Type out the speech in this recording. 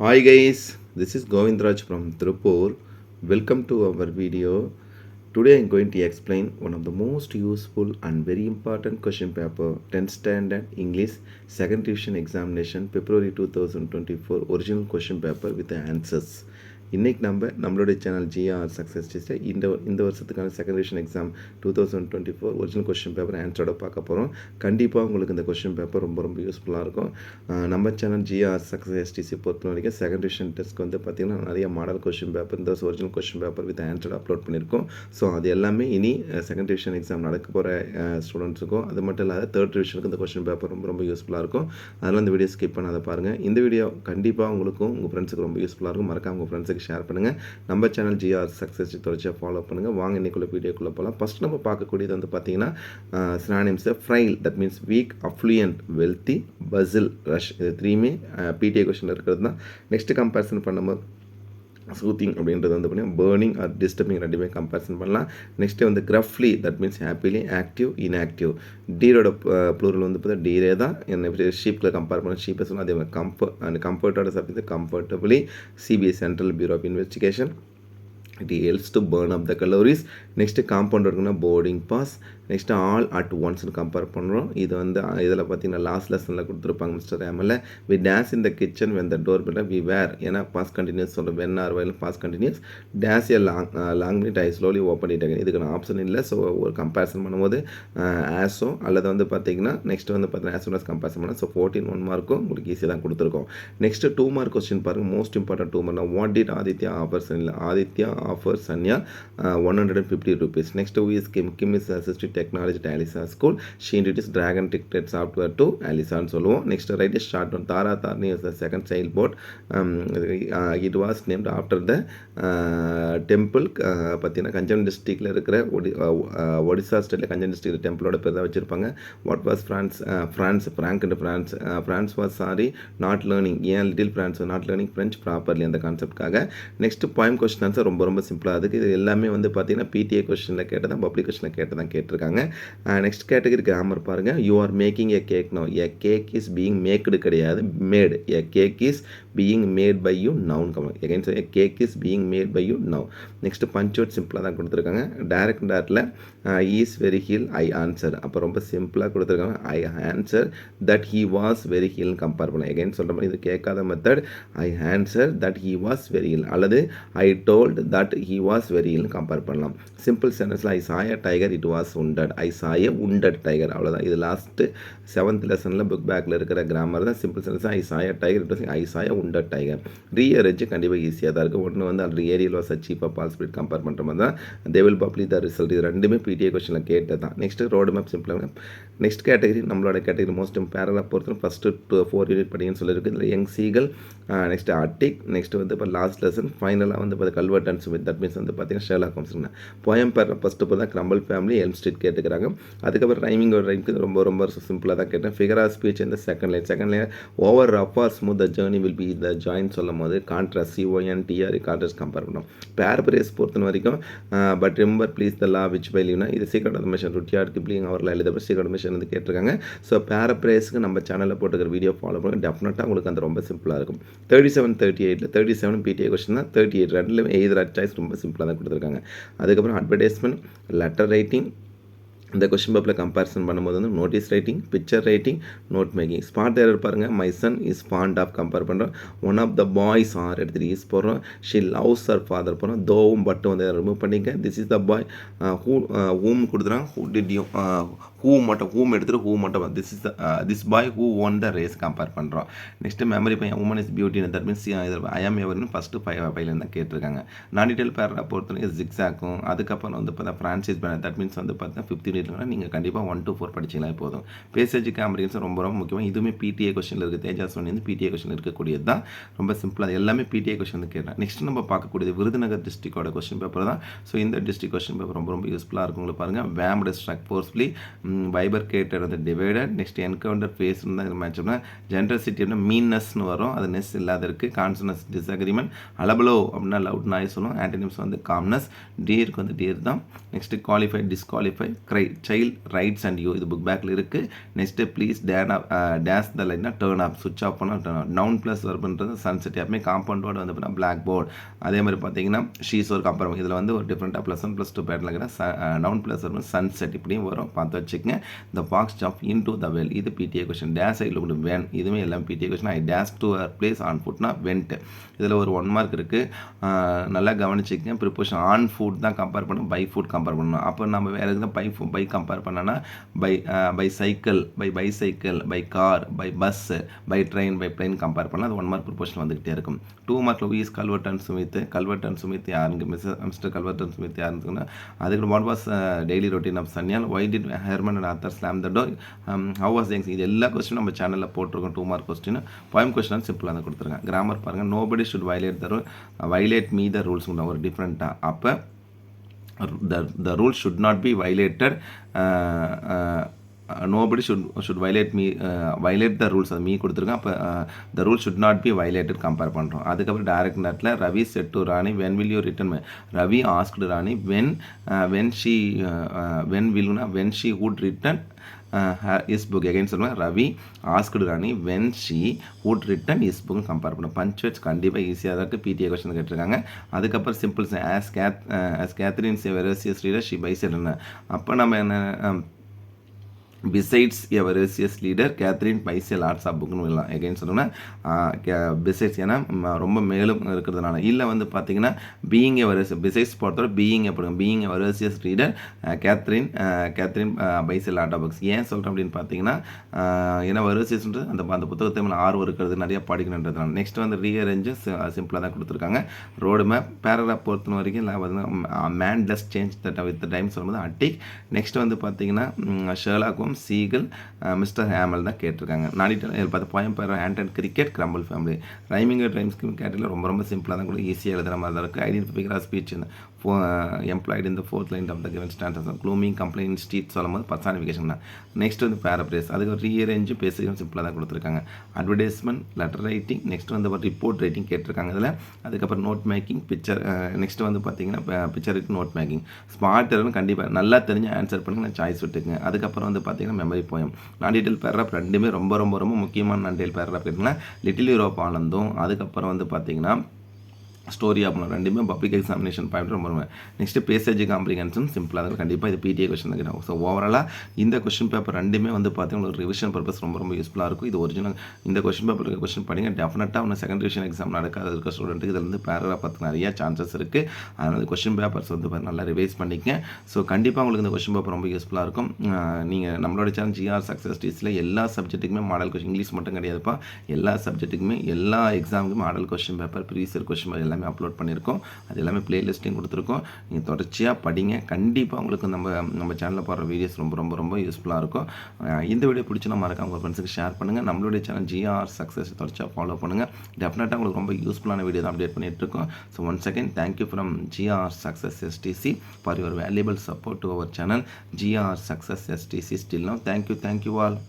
Hi guys, this is Govindraj from Tirupur. Welcome to our video. Today I am going to explain one of the most useful and very important question paper 10th standard English second division examination February 2024 original question paper with the answers. இன்றைக்கி நம்மளுடைய channel GR success டெஸ்ட்டை இந்த வருஷத்துக்கான second division exam 2024 original question paper ஆன்சரோட பார்க்க போகிறோம். கண்டிப்பாக உங்களுக்கு இந்த கொஸ்டின் பேப்பர் ரொம்ப யூஸ்ஃபுல்லாக இருக்கும். நம்ம சேனல் ஜிஆர் சக்ஸஸ் எஸ்டிசி பொறுத்த வரைக்கும் செகண்ட் டிவிஷன் டெஸ்ட்க்கு வந்து பார்த்திங்கன்னா நிறைய மாடல் கொஸ்டின் பேப்பர் இந்த வருஷம் ஒரிஜினல் கொஸ்டின் பேப்பர் வித் ஆன்சரோட அப்லோட் பண்ணியிருக்கோம். ஸோ அது எல்லாமே இனி செகண்ட் டிவிஷன் எக்ஸாம் நடக்க போகிற ஸ்டூடெண்ட்ஸுக்கும் அது மட்டும் இல்லாத தேர்ட் டிவிஷனுக்கு இந்த கொஸ்டின் பேப்பர் ரொம்ப யூஸ்ஃபுல்லாக இருக்கும். அதனால் இந்த வீடியோ ஸ்கிப் பண்ணாத பாருங்கள். இந்த வீடியோ கண்டிப்பாக உங்களுக்கும் உங்கள் ஃப்ரெண்ட்ஸுக்கு ரொம்ப யூஸ்ஃபுல்லாக இருக்கும். மறக்காம உங்கள் ஃப்ரெண்ட்ஸுக்கு ஷேர் பண்ணுங்கள். நம்ம சேனல் ஜிஆர் சக்ஸஸ் தொடர்ச்சியாக ஃபாலோ பண்ணுங்கள். வாங்க இன்னைக்குள்ள வீடியோக்குள்ளே போகலாம். ஃபஸ்ட் நம்ம பார்க்கக்கூடியது வந்து பார்த்தீங்கன்னா synonyms frail, that means weak, affluent, wealthy, bustle, rush. இது த்ரீமே பிடிஏ கொஸ்டின் இருக்கிறது தான். நெக்ஸ்ட் கம்பேரிசன் பண்ணும்போது சூத்திங் அப்படின்றது வந்து பார்த்தீங்கன்னா பேர்னிங் ஆர் டிஸ்டர்பிங் ரெண்டுமே கம்பேரிசன் பண்ணலாம். நெக்ஸ்ட்டு வந்து gruffly, that means happily, active, inactive. டீரோட ப்ளூரல் வந்து பார்த்தா டீரே தான். என்ன ஷீப்பில் கம்பேர் பண்ண ஷீப்பை சொன்னால் அதே மாதிரி கம்ஃபர்ட்டோட subject comfortably. CBS central bureau of investigation, it helps to burn up the calories. Next compound இருக்குன்னா boarding pass. Next all at ஒன்ஸ்னு கம்பேர் பண்ணுறோம். இது வந்து இதில் பார்த்தீங்கன்னா லாஸ்ட் லெசனில் கொடுத்துருப்பாங்க மிஸ்டர் ரேமில். We days in the kitchen when the door bell we were, ஏன்னா பாஸ் கண்டினியூஸ் சொல்கிறோம். When or while past continuous. Days a long minute I slowly open it again. இதுக்கு நான் ஆப்ஷன் இல்லை. ஸோ ஒரு comparison பண்ணும்போது ஆஸோ அல்லது வந்து பார்த்தீங்கன்னா நெக்ஸ்ட் வந்து பார்த்தீங்கன்னா ஆஸ் ஒன் கம்பேரிசன் பண்ணால் ஸோ 14 1 மார்க்கும் உங்களுக்கு ஈஸியாக தான் கொடுத்துருக்கோம். நெக்ஸ்ட்டு 2 மார்க் கொஸ்டின் பாருங்கள். Most important 2 mark. What did Aditya offer Sanya? Aditya offer Sanya 150 rupees. Next, who is Kim is assisted technology to Alisa school. She introduced Dragon Ticket software to Alisa and Solo. Next, write a short one. Tara Tarni is the second sailboat. It was named after the temple. பார்த்தீங்கன்னா கஞ்சன் டிஸ்ட்ரிக்டில் இருக்கிற ஒடிசா ஸ்டேட்டில் கஞ்சன் district டெம்பிளோட பேர் தான் வச்சுருப்பாங்க. What was France France was sorry not learning. ஏன் little France not learning French properly அந்த கான்செப்ட்காக. நெக்ஸ்ட் பாயிண்ட் கொஸ்டின் ஆன்சர் ரொம்ப சிம்பிளாக இருக்குது. இது எல்லாமே வந்து பார்த்தீங்கன்னா பிடிஏ கொஸ்டினில் கேட்டதான் பப்ளிக் கொஸ்டினில் கேட்டதான் கேட்டிருக்காங்க. நெக்ஸ்ட் கேட்டகரி கிராமர் பாருங்கள். You are making a cake now. A cake is being maked கிடையாது, made. A cake is being made by you noun கமல். Again a cake is being made by you now. Next punctuate சிம்பிளாக தான் கொடுத்துருக்காங்க. டேரக்டில் is very hill I answer. அப்போ ரொம்ப சிம்பிளாக கொடுத்துருக்காங்க. I answer that he was very ஹில்னு கம்பேர் பண்ணலாம். எகைன் சொல்கிற மாதிரி இது கேட்காத method. I answer that he was very hill அல்லது I told that he was very ஹில்னு கம்பேர் பண்ணலாம். சிம்பிள் சென்டென்ஸில் I saw a tiger it was wounded. I saw a wounded tiger. அவ்வளோதான். இது லாஸ்ட்டு 7th லெசனில் புக் பேக்கில் இருக்கிற கிராமர் தான். Simple sentence I saw a tiger it was I saw a wounded tiger. Rearrange கண்டிப்பாக ஈஸியாக தான் இருக்குது. ஒன்று வந்து அது ஏரியல் வாஸ் சீப்பாக பால் ஸ்பீட் கம்பேர் பண்ணுற மாதிரி தான். They will publish the result. இது ரெண்டுமே பிடிஏ கொஸ்டினில் கேட்டது தான். நெக்ஸ்ட்டு ரோடு மேப் சிம்பிளாக. நெக்ஸ்ட் கேட்டகரி நம்மளோட கேட்டகரி மோஸ்ட் பேரலாக பொறுத்தவரை ஃபஸ்ட்டு 4 யூனிட் படிங்கன்னு சொல்லியிருக்கு. இதில் young seagull, next attic, next வந்து இப்போ லாஸ்ட் லெசன் ஃபைனலாக வந்து இப்போ கல்வர்டன்ஸ் வித் தட் மீன்ஸ் வந்து பார்த்தீங்கன்னா ஷெர்லாக் ஹோம்ஸ்னா போயம் பேரில் ஃபஸ்ட்டு இப்போ தான் கிரம்பிள் ஃபேமிலி எல்ம் ஸ்ட்ரீட் கேட்டுக்கிறாங்க. அதுக்கப்புறம் ரைமிங் ஒரு ரைமுக்கு ரொம்ப சிம்பிளாக தான் கேட்டேன். ஃபிகர் ஆஃப் ஸ்பீச் இந்த second line over rough R smooth the journey will be the join சொல்லும் போது கான்ட்ராஸ்ட் சிஓஎன்டிஆர் கான்ட்ராஸ்ட் கம்பேர் பண்ணோம். பேரப்ரேஸ் பொறுத்த வரைக்கும் but remember please the law which by லீவ்னா இது secret of mission Rudyard Kipling அவரில் எழுத சீக்ரெட் மிஷன் வந்து கேட்டிருக்காங்க. ஸோ பேரப்ரேஸ்க்கு நம்ம சேனலில் போட்டுக்கிற வீடியோ ஃபாலோ பண்ணுங்க. டெஃபினட்டாக உங்களுக்கு அந்த ரொம்ப சிம்பிளாக இருக்கும். 37 38 37 பிடிஏ கொஸ்டின் தான். 38 ரெண்டுலேயும் எய்தர் சாய்ஸ் ரொம்ப சிம்பிளாக தான் கொடுத்துருக்காங்க. அதுக்கப்புறம் அட்வர்டைஸ்மெண்ட், லெட்டர் ரைட்டிங். இந்த கொஸ்டின் பேப்பரில் கம்பேரிசன் பண்ணும்போது வந்து notice writing, picture writing, note making. Spot error பாருங்கள். My son is fond of compare பண்ணுறோம். One of the boys are எடுத்துகிட்டு ஈஸ் போடுறோம். ஷி லவ்ஸ் ஹர் ஃபாதர் போடுறோம். தோவும் பட்டும் வந்து ரிமூவ் பண்ணிங்க. திஸ் இஸ் த பாய். ஹூம் கொடுத்துறாங்க. ஹூ டிட் யூ ஹூம் எடுத்துகிட்டு ஹூ மட்டும் this boy who won the race compare பண்ணுறோம். நெக்ஸ்ட்டு மெமரி பையன் உமன் இஸ் பியூட்டின்னு தட் மீன்ஸ் ஐ ஆம் எவர்னு ஃபஸ்ட்டு ஃபைவ்லேருந்து தான் கேட்டிருக்காங்க. நான் டீட்டெயில் பேரா பொறுத்தவரைக்கும் ஜிக்ஸாக்கும். அதுக்கப்புறம் வந்து பார்த்தா ஃப்ரான்சிஸ் பேனர் தட் மீன்ஸ் வந்து பார்த்தா 15 நீங்கள் கண்டிப்பாக 1 to 4 படிச்சிங்களா போதும். பேசேஜ் காம்ப்ரிஹென்ஷன் ரொம்ப முக்கியமாக. இதுவுமே பிடிஏ கொஸ்டின் இருக்குது. தேஜாஸ் வந்து பிடிஏ கொஸ்டின் இருக்கக்கூடியது தான். ரொம்ப சிம்பிளாக எல்லாமே பிடிஏ கொஸ்டின் வந்து கேட்டேன். நெக்ஸ்ட் நம்ம பார்க்கக்கூடியது விருதுநகர் டிஸ்ட்ரிக்டோட கொஸ்டின் பேப்பர் தான். ஸோ இந்த டிஸ்ட்ரிக்ட் கொஸ்டின் பேப்பர் ரொம்ப யூஸ்ஃபுல்லாக இருக்கும். உங்களுக்கு பாருங்கள். வேம்டு ஸ்ட்ரக் ஃபோர்ஸ்ஃபுல்லி, பைபர்கேட்டட் வந்து டிவைடட். நெக்ஸ்ட் என்கவுண்டர் ஃபேஸ் தான் இது மேட்ச் பண்ணால் ஜென்ரசிட்டி அப்படின்னா மீன்னஸ்னு வரும். அது நெஸ் இல்லாத இருக்குது. கான்சனஸ் டிஸ்அக்ரிமெண்ட். அலபலோ அப்படின்னா லவுட் நாய்ஸ் சொல்லுவோம். ஆன்டனிம்ஸ் வந்து காம்னஸ். டீருக்கு வந்து டீர் தான். Next qualify, disqualify, cry child rides and you இது புக் பேக்கில் இருக்குது. நெக்ஸ்ட்டு ப்ளீஸ் டேஸ் த லைட்னா டேர்ன் ஆஃப், சுவிட்ச் ஆஃப் பண்ணால் டேர்ன் ஆஃப். நவுன் ப்ளஸ் வர்புன்றது சன்செட், எப்பவுமே காம்பவுண்ட் வேர்டு வந்து பார்த்தீங்கன்னா பிளாக் போர்டு. அதே மாதிரி பார்த்தீங்கன்னா ஷீஸ் ஒரு கம்பேர், இதில் வந்து ஒரு டிஃப்ரெண்ட்டாக +1 +2 பேட்டில் இருக்கிற நவுன் ப்ளஸ் வர்பு சன்செட் இப்படியும் வரும், பார்த்து வச்சுக்கங்க. The fox jump into the well, இது PTA question. Does I looked when, இதுவுமே எல்லாம் PTA question. I does to her place on ஃபுட்னா வென்ட். இதில் ஒரு 1 மார்க் இருக்குது, நல்லா கவனிச்சிக்கங்க. ப்ரிப்போஷன் ஆன் ஃபுட் தான் கம்பேர் பண்ணணும், பை ஃபுட் கம்பேர் பண்ணணும். அப்போ நம்ம வேறு எதுவும் பை கம்பேர் பண்ணோன்னா by cycle, by bicycle, by car, by bus, by train, by plane compare பண்ணலாம். அது 1 மார்க் ப்ரிப்போஷன் வந்துகிட்டே இருக்கும். 2 மார்க்கில் is Calvert and Smith. Calvert and Smith யாருங்க? மிஸ்டர் கல்வர்ட் அண்ட் சுமித் யாருன்னு அதுக்கு what was daily routine of Sanyal, why did Herman and Arthur slam the door, how was Youngs. இது எல்லா கொஸ்டினும் நம்ம சேனலில் போட்டிருக்கோம். 2 மார்க் கொஸ்டின். போயம் கொஸ்டின் சிம்பிளாக தான் கொடுத்துருங்க. கிராமர் பாருங்கள், nobody should violate me the rules ஒரு டிஃப்ரெண்ட்டாக. அப்போ the rule should not be violated. Nobody should violate the rules. அது மீ கொடுத்துருக்கோம். அப்போ the rule should not be violated compare பண்ணுறோம். அதுக்கப்புறம் டைரக்ட் நட்டில் Ravi said to Rani when will you return. Ravi asked Rani when she would return his book. again சொல்லுவேன், Ravi asked Rani when she would return his book compare பண்ண. பஞ்சுவேட்ஸ் கண்டிப்பாக ஈஸியாக தான் இருக்குது, பிடிஏ கொஸ்டின் கேட்டிருக்காங்க. அதுக்கப்புறம் symbols as Catherine a voracious reader she buys it. அப்போ நம்ம என்ன besides a voracious reader Catherine பைசியல் ஆர்ட்ஸ் ஆஃப் புக்னு சொல்லலாம். எகைன் சொன்னோன்னா பிசைட்ஸ், ஏன்னா ரொம்ப மேலும் இருக்கிறதுனால. இல்லை வந்து பார்த்தீங்கன்னா பீயிங் எ வெரேசியஸ், பிசைட்ஸ் பொறுத்தவரை பீயிங் எப்படி being a voracious reader Catherine பைசியல் ஆர்ட் ஆஃப் புக்ஸ். ஏன் சொல்கிறேன் அப்படின்னு பார்த்தீங்கன்னா, ஏன்னா வெரேசியஸ்ன்றது அந்த புத்தகத்தை மேலே ஆர்வம் இருக்கிறது, நிறைய படிக்கணுன்றதுனால. நெக்ஸ்ட் வந்து ரீஅரேஞ்சு சிம்பிளாக தான் கொடுத்துருக்காங்க. ரோடு மேப் பேராகிராஃப் பொறுத்த வரைக்கும் இல்லை பார்த்தீங்கன்னா man does change that with time சொல்லும்போது அட்டிக். நெக்ஸ்ட் வந்து பார்த்தீங்கன்னா Sherlock Holmes, seagull, mister Hamel தான் கேட்டிருக்காங்க. நாடிட்டல் பார்த்து போயம் பேர் ஆண்டன் cricket, grumble family. Rhyming rhyme scheme கேட்டதில் ரொம்ப சிம்பிளாக தான் கூட ஈஸியாக எழுதுகிற மாதிரி தான் இருக்குது. ஐடென்டிஃபிகர் ஸ்பீச் எம்ப்ளாய்டு இந்த 4th line of the given stanzas. Glooming complaint street சொல்லும் போது பர்சானிஃபிகேஷன் தான். நெக்ஸ்ட் வந்து பேராப்ரேஸ், அதுக்கு ரீஅரேஞ்சு பேசியும் சிம்பிளாக தான் கொடுத்துருக்காங்க. அட்வர்டைஸ்மெண்ட், லெட்டர் ரைட்டிங், நெக்ஸ்ட் வந்து ரிப்போர்ட் ரைட்டிங் கேட்டிருக்காங்க இதில். அதுக்கப்புறம் நோட் மேக்கிங், பிக்சர், நெக்ஸ்ட் வந்து பார்த்தீங்கன்னா picture writing, note making. Smart கண்டிப்பாக நல்லா தெரிஞ்சு ஆன்சர் பண்ணி நான் சாய்ஸ் விட்டுக்குங்க. அதுக்கப்புறம் வந்து பார்த்தீங்கன்னா மெமரி போயம். நான் டீட்டெயில் பேராகிராஃப் ரெண்டுமே ரொம்ப முக்கியமான நான் டீட்டெயில் பேராகிராஃப் கேட்டிங்கன்னா லிட்டில் யூரோப் ஆனந்தும், அதுக்கப்புறம் வந்து பார்த்தீங்கன்னா ஸ்டோரி ஆகணும். ரெண்டுமே பப்ளிக் எக்ஸாமினேஷன் பாயிண்ட் ரொம்ப. நெக்ஸ்ட்டு பேசேஜ் காம்ப்ரிகன்ஷன் சிம்பிளாக இருக்கும், கண்டிப்பாக இது பிடிஏ கொஸ்டின் தான். ஸோ ஓவராலாக இந்த கொஸ்டின் பேப்பர் ரெண்டுமே வந்து பார்த்தீங்கன்னா ஒரு ரிவிஷன் பர்பஸ் ரொம்ப யூஸ்ஃபுல்லாக இருக்கும். இது ஒரிஜினல் இந்த கொஸ்டின் பேப்பருக்கு கொஸ்டின் படிங்க, டெஃபினட்டாக ஒன்று செகண்ட் டிவிஷன் எக்ஸாம் நடக்காத இருக்க ஸ்டூடெண்ட்டுக்கு இதில் வந்து பேராகிராஃப் பார்த்து நிறைய சான்சஸ் இருக்குது. அதனால் கொஸ்டின் பேப்பர்ஸ் வந்து நல்லா ரிவைஸ் பண்ணிக்கங்க. ஸோ கண்டிப்பாக உங்களுக்கு இந்த கொஸ்டின் பேப்பர் ரொம்ப யூஸ்ஃபுல்லாக இருக்கும். நீங்கள் நம்மளோட சேனல் ஜிஆர் சக்ஸஸ் டீஸில் எல்லா சப்ஜெக்ட்டுக்குமே மாடல் கொஸ்டின், இங்கிலீஷ் மட்டும் கிடையாதுப்பா, எல்லா சப்ஜெக்ட்டுக்குமே எல்லா எக்ஸாமுக்கும் model question paper, previous year question paper எல்லாமே அப்லோட் பண்ணியிருக்கோம். அது எல்லாமே பிளேலிஸ்ட்டையும் கொடுத்துருக்கோம். நீங்கள் தொடர்ச்சியாக படிங்க, கண்டிப்பாக உங்களுக்கு நம்ம சேனலில் போடுற வீடியோஸ் ரொம்ப யூஸ்ஃபுல்லாக இருக்கும். இந்த வீடியோ பிடிச்சினா மறக்காம உங்கள் ஃப்ரெண்ட்ஸுக்கு ஷேர் பண்ணுங்கள். நம்மளுடைய சேனல் ஜிஆர் சக்ஸஸ் தொடர்ச்சியாக ஃபாலோ பண்ணுங்கள். டெஃபினட்டாக உங்களுக்கு ரொம்ப யூஸ்ஃபுல்லான வீடியோ தான் அப்டேட் பண்ணிட்டு இருக்கோம். So once again thank you from GR success STC for your valuable support to our channel GR success STC. Still now thank you all.